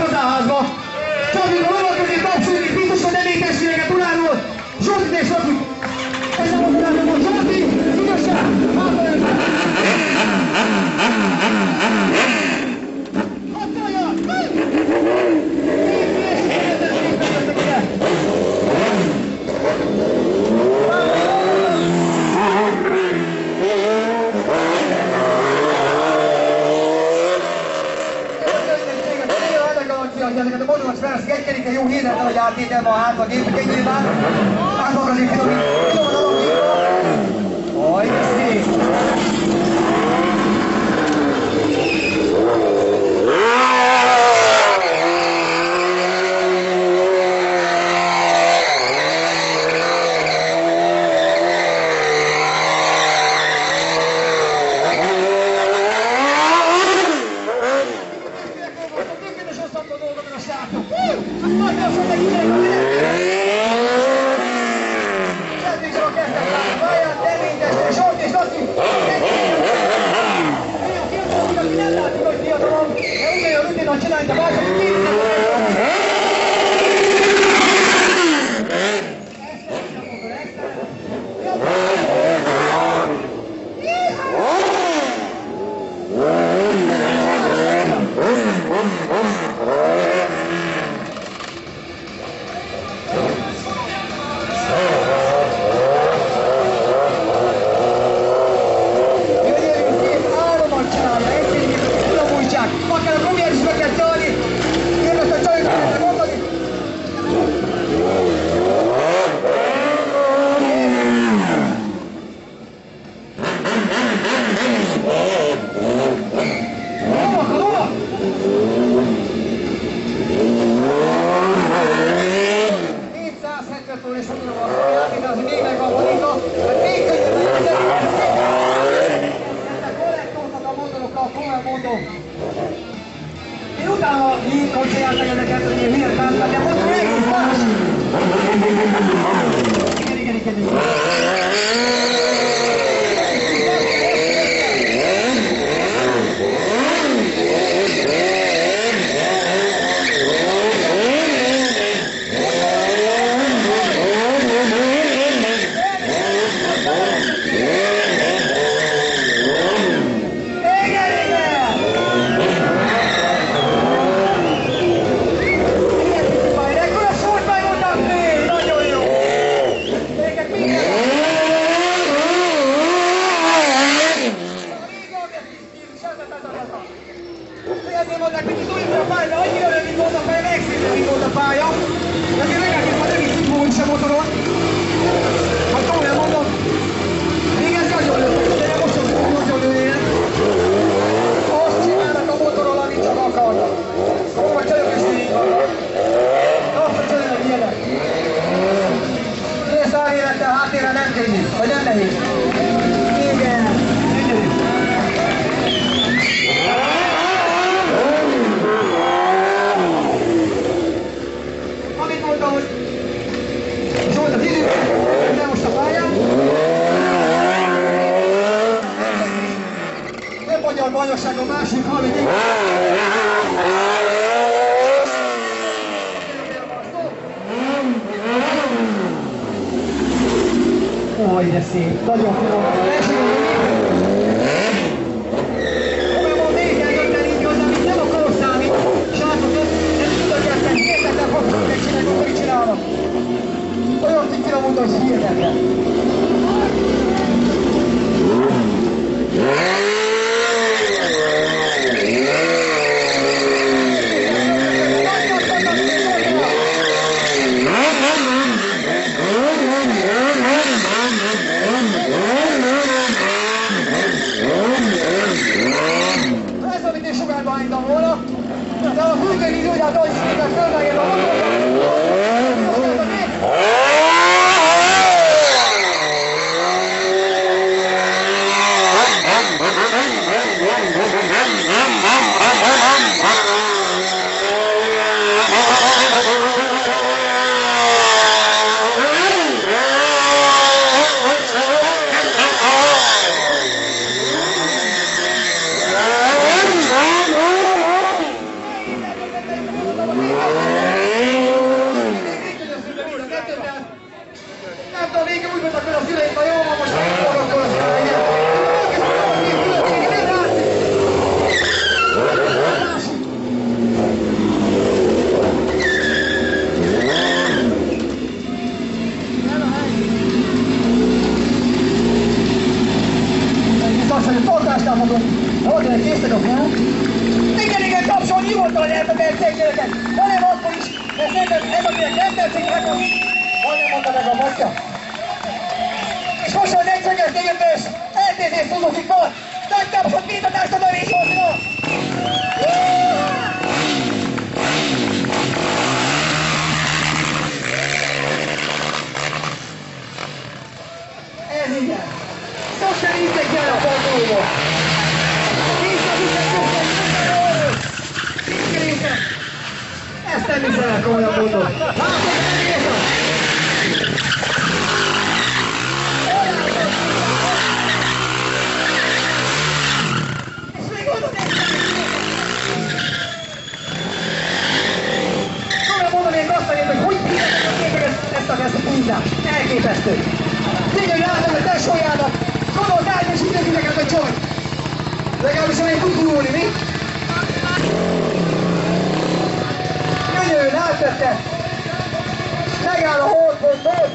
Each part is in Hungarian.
csatárházba. Csapjuk a lovak közé tapsolni, biztos, hogy nem testvéreket Uráról. Zsoltit és Zsoltit. Ez nem az Uráról, Zsolti, igazság, hátrajöttem. Ezeket a mozdulatos feleszik egy keréken jó nézetlen, hogy áttétel van hátra a gépek nyilván. Átmak azért finom az alapgépről. Aj, ez szép! Én utána így konceráltak ezeket, hogy én hülyet láttam, de most egész más! Igen. Vagy nem nehéz? Igen. Amit mondtam, hogy Zsolt az idő, de most a pályán. Nem magyar bajnokság a másik, amit így. Aj, de szép, nagyon finom. Olyan néhány ötlen így az, amit nem akarok számít. Srácok, nem tudod játszani, hihetetlen fogok megcsinálni, hogy mit csinálnak. Olyan finom, hogy hihetetlen. De a fülkei zúgyát, ahogy szépen fölmegyen a Nem tudom, végig úgy voltak, hogy a szüleim, na jó, van most megfordulok, tartásnál fogom, valakinek késztek a fiúk. Igen, tapsolni nyugodtan, hogy eltetett székgyereket. Hanem akkor is, mert szerintem ez akinek nem tetszik, hát most majdnem mondta meg a matja. És most, hogy egyszerűen tégedből, eltézést tudok itt van. Nagy tapsot, bítatást a Davízsózina! Ez igen. Sosem íztek jön a fordulóba. Ezt nem hiszem el komolyan mondom. Látok, nem értem! És még mondom, komolyan mondom, én azt mondom, hogy hívják a képeket ezt a húzást. Elképesztő. Tényleg látom, hogy tesójának gondolt állni és idegideket a csony. Legalábbis amelyik tud gurulni, mi? Gyönyörűen átvette. Megáll a holdponton.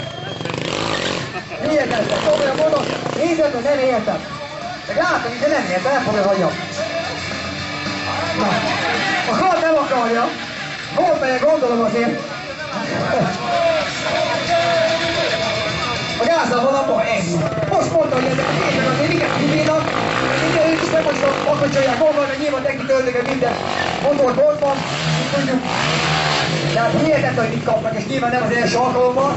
Hihetetlen, komolyan mondom, nézem, hogy nem értem. Meg látom, de nem értem, el fogja hagyja. A kar nem akarja. Volt melyek gondolom azért. A gázzal van a baj, ennyi. Most mondta, hogy ezek a képek azért igen kibírnak, minden ők is nem most akocsolják volna, mert nyilván neki töltöget minden motor ott van, így tudjuk. Tehát hihetetlen, hogy mit kapnak, és nyilván nem az első alkalommal.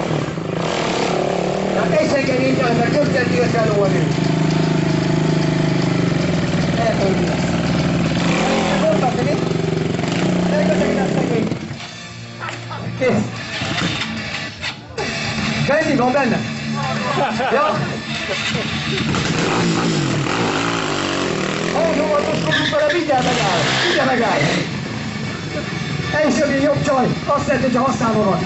Tehát egyszer így kell, mert közvetlenül kell olni. Elföldi. Mondtam, hogy mit? Elköszönjük szegény. Kész. Kendi van benne? Ja? Ahogy óvatoskodunk vele, mindjárt megáll. Mindjárt megáll. El is jön jobb csaj. Azt jelenti, hogyha használva van.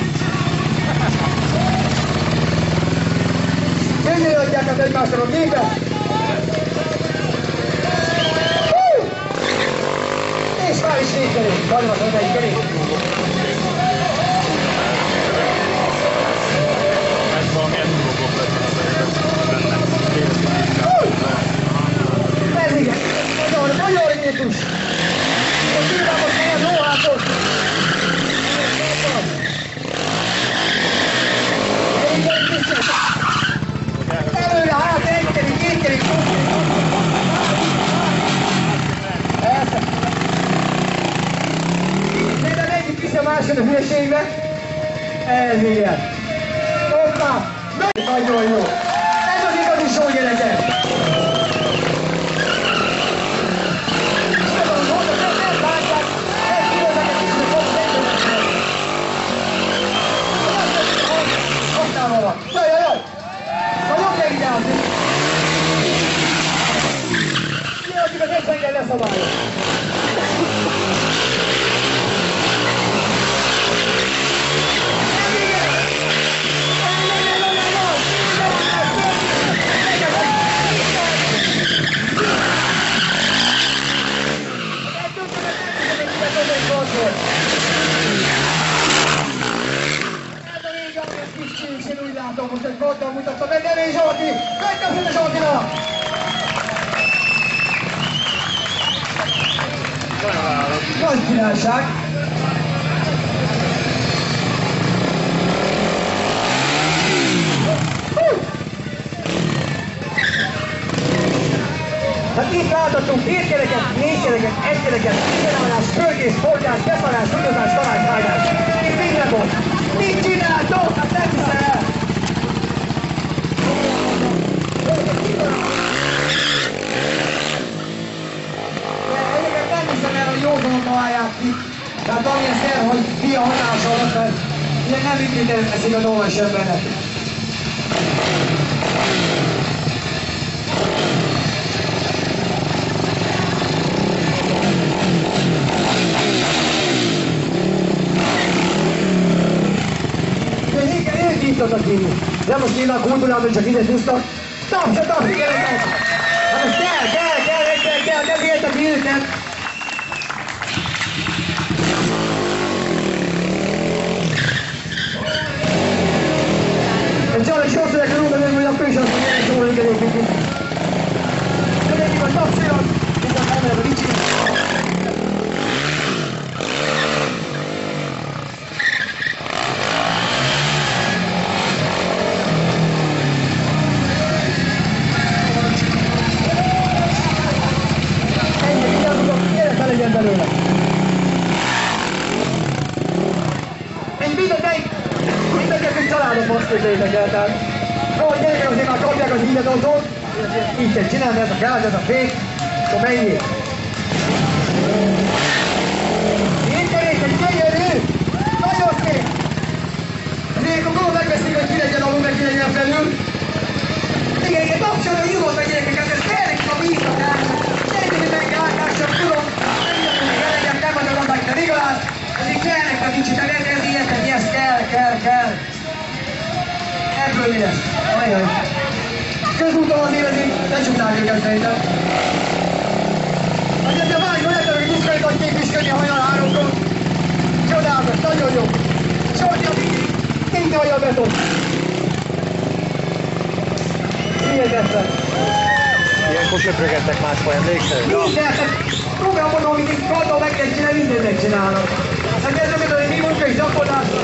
Gyönyörödják az egymásra a gépet. És már is végkerék. Nagyon az öt egy kerék. Ez igen, magyar gétus! A pillanat van jó hátot! Előre, hát, egykerik, kétkerik, persze! Szerintem egyik vissza másod a hülyeségbe. Ez igen! Hoppá! Nagyon jó! Ez az igazi show, gyerekek! Jaj! Nagyon kell ide állni! Jaj, az egyszerűen leszabálja! Én úgy látom, most egy gondol mutattam meg, Nemény Zsolti! Megköszönöm Zsoltinak! Nagy királyság! Hát itt láthatunk 7 kereket, 4 kereket, 1 kereket, mindenállás, pörgés, fordás, beszarás, tudozás, talás, hágás. Itt minden volt. Mit csináltok? Hát nem hiszem el! Ezeket nem hiszem el, hogy józanok találják ki. Tehát amilyen szer, hogy mi a hatása alatt, mert ilyen nem ügyvételmeszik a dolga sem benne. Visszatakini. De most nyilván kultúrában csak ide tudtak. Tapsa, gyerekek! Hát most kell, nem értek őket! Csak sokszor kell oda menni, hogy a fős azt mondja, hogy jól igazoljuk itt. De nekik a tapsilag, mint a kamerában nincs. Legyen belőle. Én mindegyek családok most közétek el, tehát ahogy gyerekek azért már kapják az hídet otthon, így kell csinálni, ez a gáz, ez a fék, akkor menjél. Ékeréket, gyönyörű! Nagyon szép! Azért akkor megveszik, hogy ki legyen alul, meg ki legyen felül. Igen, tapsoló, nyugodtan gyerekek, ez tényleg a vízakás, tényleg megállások, tudom, nem adom meg, de igaz, azért kellnek a kicsit, ez ilyetni, ez kell. Ebből mi lesz? Ajaj. Közúton azért ne csuknál őket szerintem. Azért a vágyban lehet, hogy muszkai vagy képviselni a hajnal 3-tól. Csodálatos, nagyon jó. Sortja mindig, kényte hajja a beton. Hihetetlen. Ilyenkor söprögettek máskor, emlékszel? Mindent, próbálom mondom, mindig kardon meg kell csinálni, mindent megcsinálnak. Hát ez nem hogy mi munkai gyakorlásra.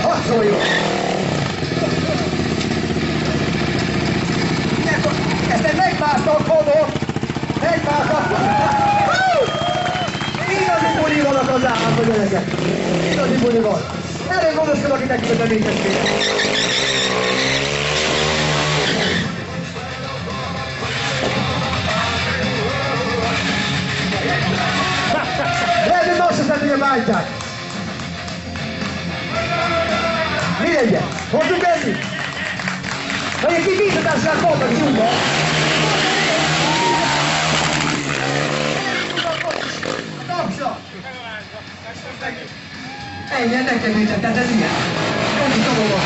Harcoljuk! Ezt megmásztak, mondom! Megmásztak! Igazi buli vannak az államban, gyerekek! Igazi buli van! Erről gondoskodok, akinek közben végezték! Lehet, hogy azt hiszem, hogy bántják! Mi legyen? Hozzuk enni? Vagy egy kibízatásnál voltak zsúba! Tapsa! Ennyi, nekem nincs, tehát ez ilyen. Nem is tudom volna.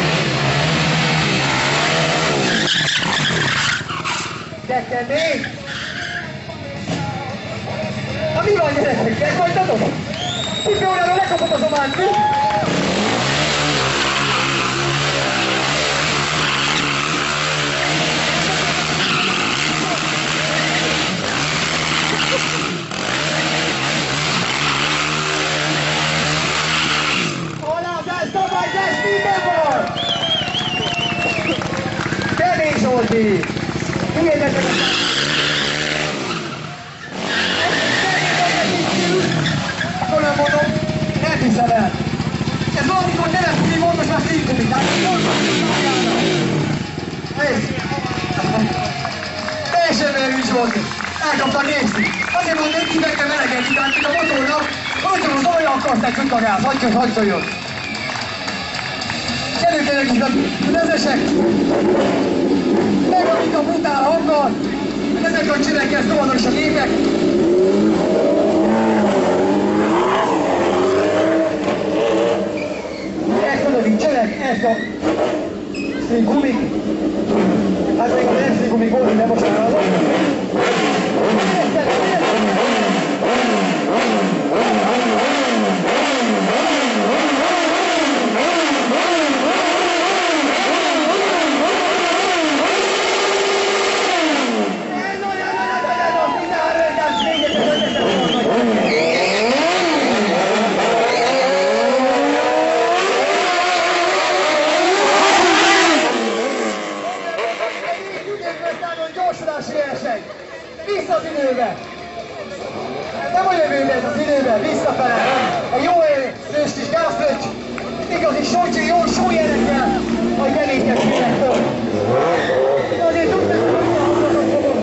De kemény! Na mi van, gyerekek? Ezt majd adom? Cipőóráról lekapott az ománt, mi? Kemény Zsolti! Hihetetlen! Akkor nem mondom, nem hiszem el! Ez valamikor telefoni volt, most már szívkodik, tehát nézd! Teljesen merős Zsolti! Elkapta nézni! Azért mondom, hogy meg kell melegedni, tehát mint a motornak, hogy az olyan akarsz egy csukagáz, hagyj szóljon! Gyerünk is a vezesek! Megvanik a brutál hanggal! Ezek a csirekkel szólnak is a gépek! Ezt oda nincsenek, ezt a színgumik! Hát még a nem színgumik volt, de most már azok! Vissza az időbe! Nem a jövőbe ez az időbe, visszafele! A jó nőst is gázfröccs! Igazi sócsi, jó sójelekkel, majd belékesülnek föl! Azért tudnak, hogy milyen hangokat fogok!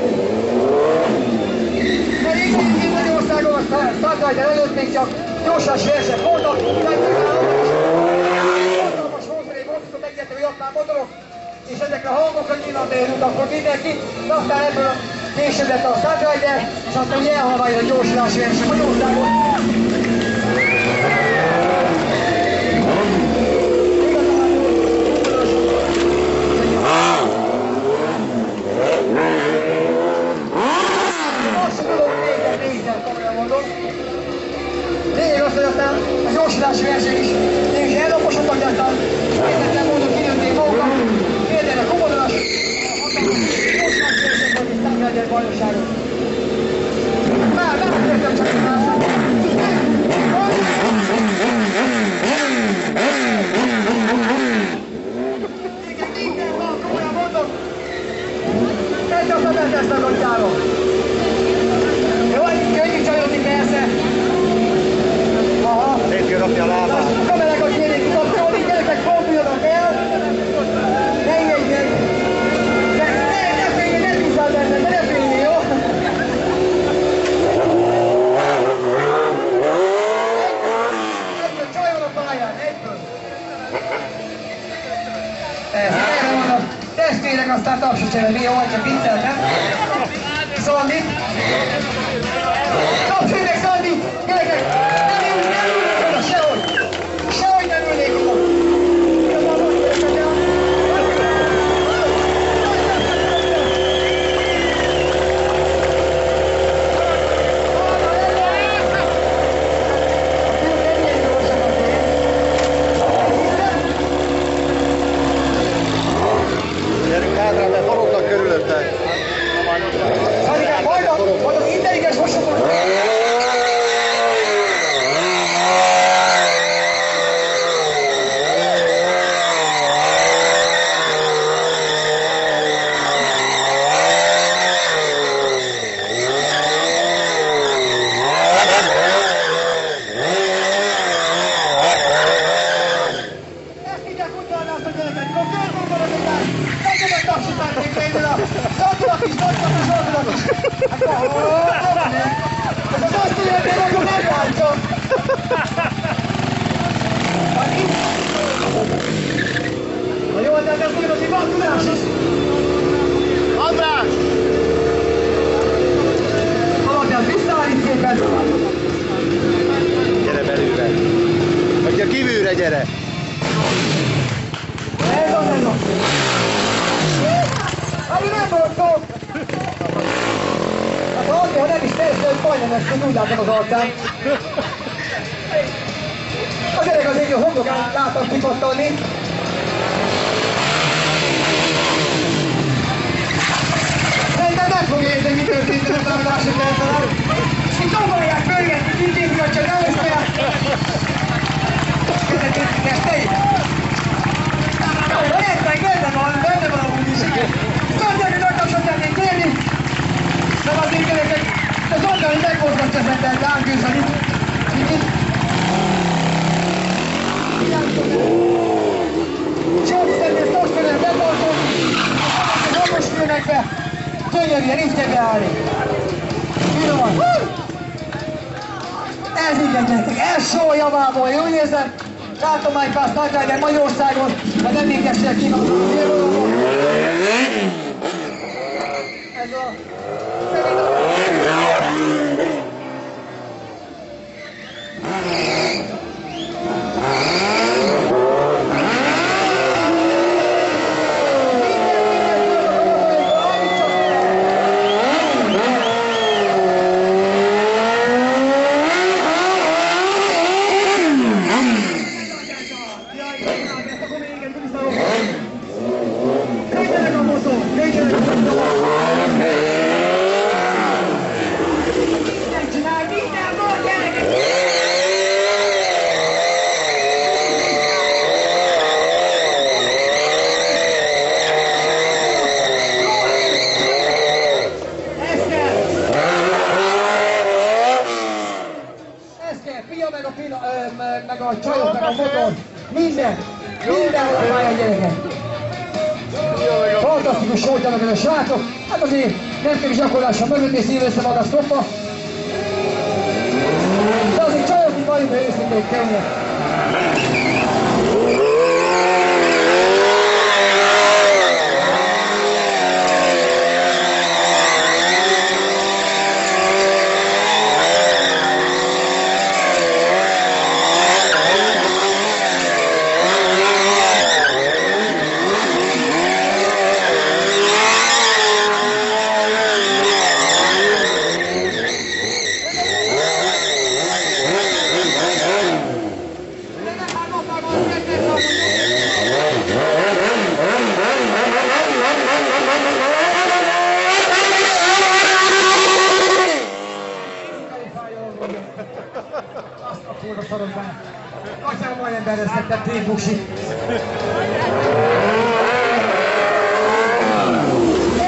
Mert így Magyarországon a Startrider előtt még csak gyorsás versek voltak, hatalmas vonzeré volt, megjöttem, hogy ott már motorok, és ezekre a hangokra nyilván beérült akkor mindenki, de aztán ebből később lett a Star Rider, és aztán ugye elhalvány a gyorsulási verseny Magyarországon. Lényeg az, hogy aztán a gyorsulási verseny is mégis ellaposodtak, de aztán értetlen módon kinőtték magukat. Például a Commodore-as gyorsulási verseny volt és Star Rider bajnokságot. Már megkértem csak egy másod. Igen, minden van, komolyan mondom. Egy a fedeltes megadjáról. Jó, egy könnyű csajozni persze. Aha. Szép rakja a lábát. A kamerákat kérjék kikapcsolni, gyerekek forduljanak el. Ne ijedj. Ne félj, ne bízzál benne, de ne félj, jó? Egyből csajon a pályán, egyből. Erre van a testvérek, aztán tapsosere, jó, vagy csak viccel, nem? Szandi. Tapsolj meg, Szandi! Gyerekek! Nem ülnék oda, sehogy! Sehogy nem ülnék oda! Gyerünk hátra, mert forognak körülöttek. Szandikám, majd az intelligens vasokon! András! Alapján visszaállít szépen! Gyere belőle! Vagy a kívülre gyere! Ez az! Ami nem volt szó! Hát ha azért, ha nem is teljesen, hogy majdnem ezt úgy látom az arcán. A gyerek az én hondokán láttam kipattalni. Szerintem nem fogja érteni, mi történt ez a támadáson percben. És csomolják, pörgetni, kintépikat csak először. Kezdetésnek tejét. Értek, benne van amúgy is, igen. Tudják, hogy nagytapsot szeretnék kérni. Nem azért gyerekek, de Zoltán, hogy megmozgatja ezzel lángőzani. Csóksztennél szokszerűen betartom, hogy hangos filmekbe gyönyörűen így kell beállni. Finoman. Ez igen, gyerekek, ez soha javából, én úgy érzem. Látom már egy pár Star Rider Magyarországon, a nem égesek kívánok a félvonalon. Ez a... meg a csajok, meg a motor, mindenhol a pályán, gyerekek. Fantasztikus voltanak ez a srácok, hát azért nem kell gyakorlással mögött és szív össze maga a stoppa. De azért csajok itt nagyon őszintén könnyek. Elvesztettem Trénbuksit.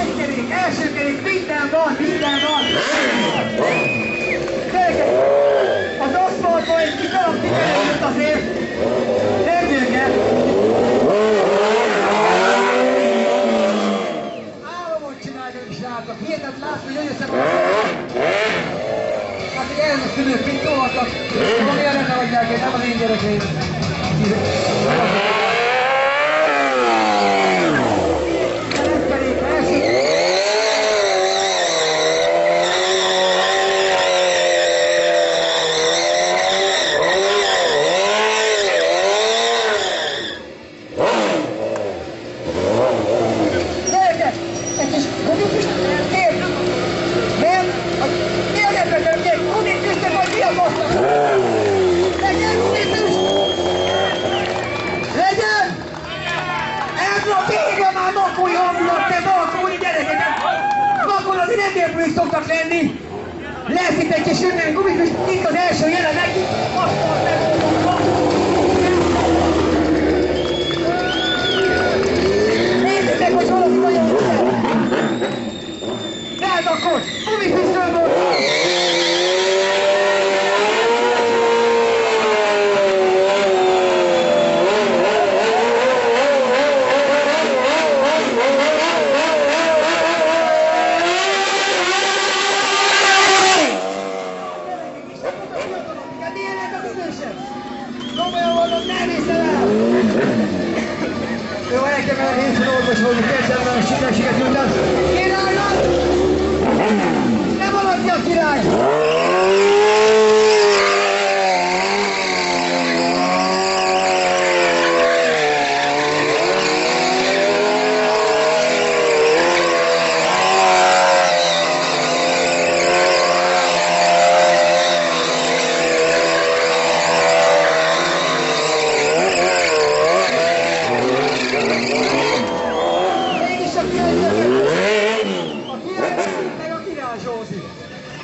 Egy kerék, első kerék, minden van, minden van. Gyerekek, az aszfaltban egy kis darab kikerült azért. Nem gyerge. Államot csináljon is rátok. Hihetet látni, hogy össze van. Hát egy elmeszülők, mint tolhatnak. Valami erre ne adják, nem az én gyerekeim. Szoktak lenni. Lesz itt egy kis ünnep, gumifüst, itt az első jelenet. Nézzük meg, hogy valami nagyon kell. Tehát akkor, gumifüstről volt. Jó, elkezdem el, én sem orvos vagyok, kezdem el a sikerséget nyújtani. Királynak! Ne maradj a király!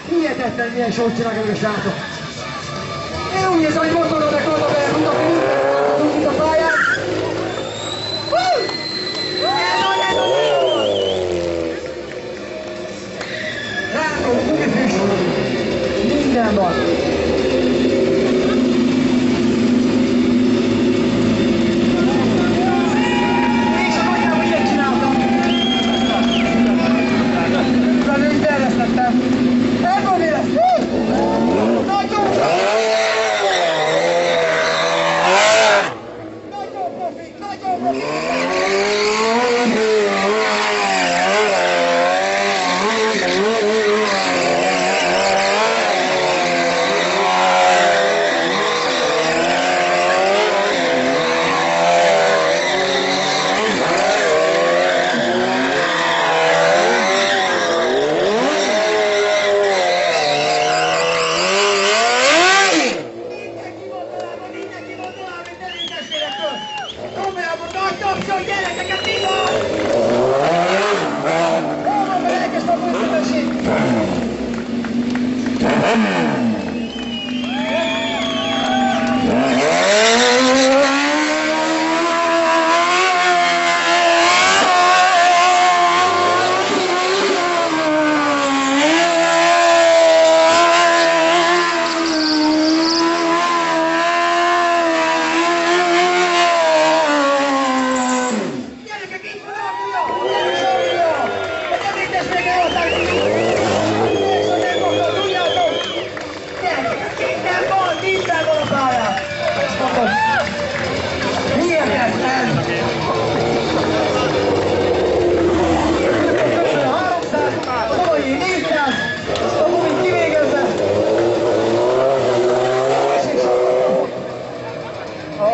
Hihetetlen, milyen sót csinálnak a srácok. Én úgy érzem, hogy motorolnak oda be, hogy itt a pályán. Látom, gumifüst. Minden van. És a mondjam, hogy ilyet csináltam. Utána őt elvesztettem. Ebből mi lesz? Nagyon profi! Nagyon profi!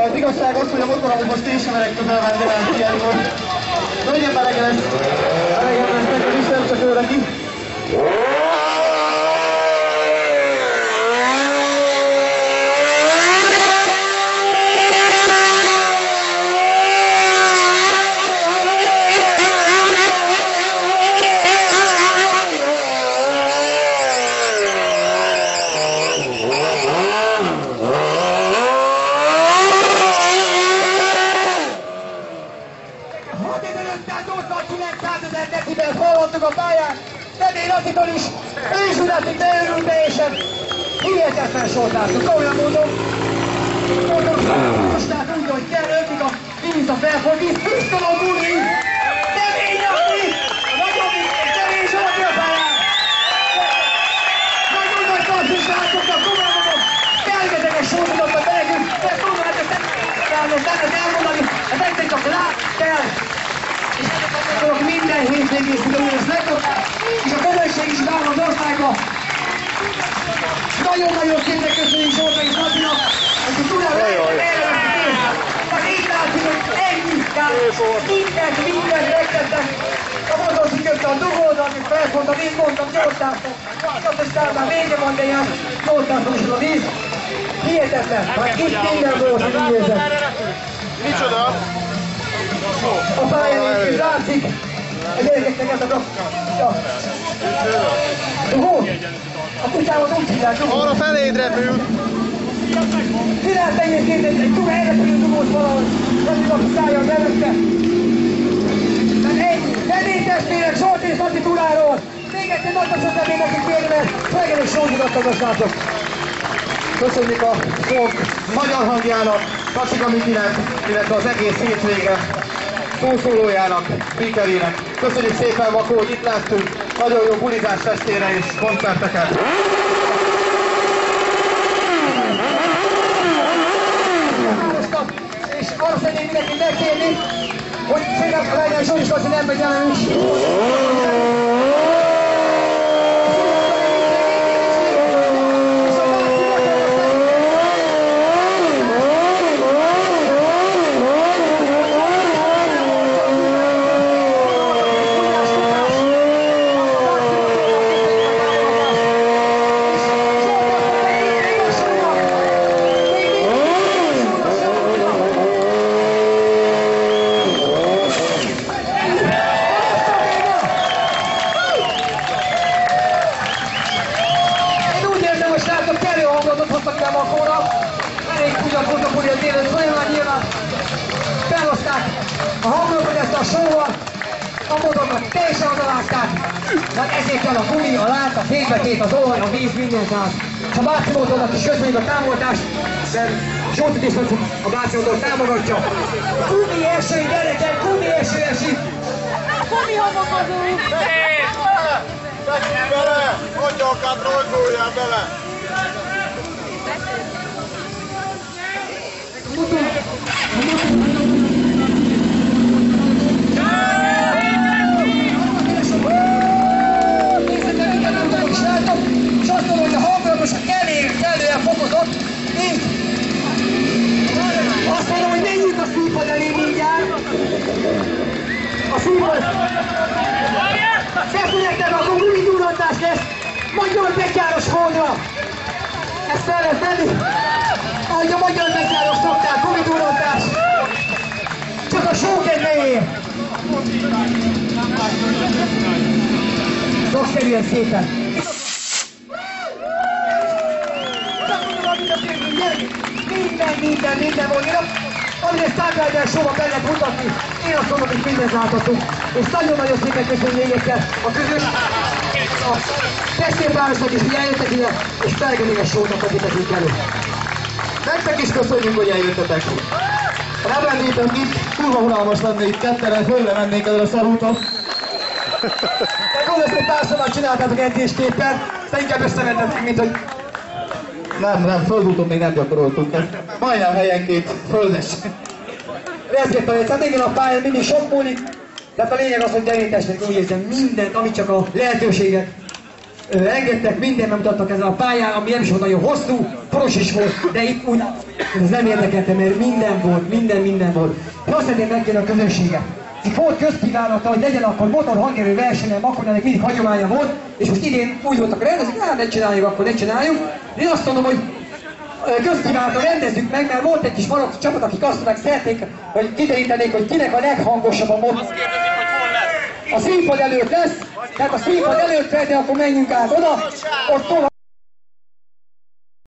Az igazság az, hogy a motoromhoz most én sem merek közel menni, mert ilyen volt. Nagyon melegen lesz, neked is, nem csak ő neki. 589 decibel hallottuk a pályán, Demény Lattitól is, ősületig beörült teljesen. Hihetetlen sortártuk, komolyan mondom. Most tehát úgy, hogy kell öntik a víz a felfogni, Houston a buli! Demény Latti! A nagyobbik, Demény Zsolti a pályán! Nagyon nagy tartós látottak, komolyan mondom. Rengeteges sortudottak be nekünk, ezt mondom, hát ezt nem elmondani, ez egyszer csak lát kell. És ezek minden hétvégén tudom, ezt megkapták, és a közönség is vár az országba. Nagyon-nagyon szépen köszönjük Zsolta és Lacinak, hogy tudod, hát így látszik, hogy ennyi, tehát mindent megtettek. A motoszik kötte a dugódat, és felfondtam, én mondtam, Zsoltászok. Azt is talán vége van, de ilyen Zsoltászok is a víz. Hihetetlen, hát itt minden volt, hogy így érzem. Micsoda? A pályán így látszik, a gyerekeknek ez a dugó. A kutyámat úgy hívják, dugó. Arra feléd repült. Csinált egyébként egy dugó, elrepülő dugót valahogy, nem a kutyája az előtte. Tehát ennyi, Demény testvérek, Zsolti és Laci túráról. Még egyszer nagyokat lennék nekik kérni, mert reggelig sorzudattak a srácok. Köszönjük a sok magyar hangjának, Kacsika Mikinek, illetve az egész hétvége szószólójának, speakerének. Köszönjük szépen, Vakó, hogy itt lettünk. Nagyon jó bulizás estére és koncerteket. És arra szeretném mindenkit megkérni, hogy szépen a legyen Zsolis Laci nem megy el is. A hangulatot ezt a show-val, a motornak teljesen odavágták, mert ezért kell a gumi, a lát, a fénybekét, az olaj, a víz, mindent át. És a Báci motornak is köszönjük a támogatást, mert Zsoltit is a Báci motor támogatja. Gumi eső, gyerekek, gumi eső esik! Gumi homokozunk! Fekjünk bele! Atyakát rajzoljál bele! És azt mondom, hogy a hangulatosan kellően fokozott, így. Azt mondom, hogy menjünk a színpad elé mindjárt. A színpad. Feszüljetek, akkor gumidurrantás lesz. Magyar betyáros hódra. Ezt fel lehet tenni. Ahogy a magyar betyáros szokták, gumidurrantás. Csak a show kedvéért. Rosszerűen szépen. Minden volt. Amit egy Stargrider show-ban be lehet mutatni, én azt mondom, hogy mindent láthatunk. És nagyon-nagyon szépen köszönöm még egyszer a közös, a testvérvárosnak is, hogy eljöttek ide, és Stargrider show-nak adítettünk elő. Nektek is köszönjük, hogy eljöttetek. Ha nem lennétek itt, kurva unalmas lenne itt ketteren, fölle mennénk ezzel a szarúton. De gondolsz, hogy társadalmat csináltátok edzésképpen, de inkább összementetek, mint hogy nem, földúton még nem gyakoroltunk ezt. Majdnem helyenként földes. Rezgett tehát igen, a pályán mindig sok múlik, de a lényeg az, hogy Demény úgy érzem, mindent, amit csak a lehetőséget engedtek, mindent bemutattak ezen a pályán, ami nem is volt nagyon hosszú, poros is volt, de itt úgy, ez nem érdekelte, mert minden volt, minden volt. És azt szeretném megkérni a közönséget. Itt volt közkívánata, hogy legyen akkor motor hangerő versenyem, akkor ennek mindig hagyománya volt, és most idén úgy voltak rendezni, hát ne csináljuk, akkor ne csináljuk. De én azt mondom, hogy közkívánata rendezzük meg, mert volt egy kis marok csapat, akik azt mondták, szeretnék, hogy kiderítenék, hogy kinek a leghangosabb a motor. A színpad előtt lesz, tehát a színpad előtt fel, de akkor menjünk át oda, ott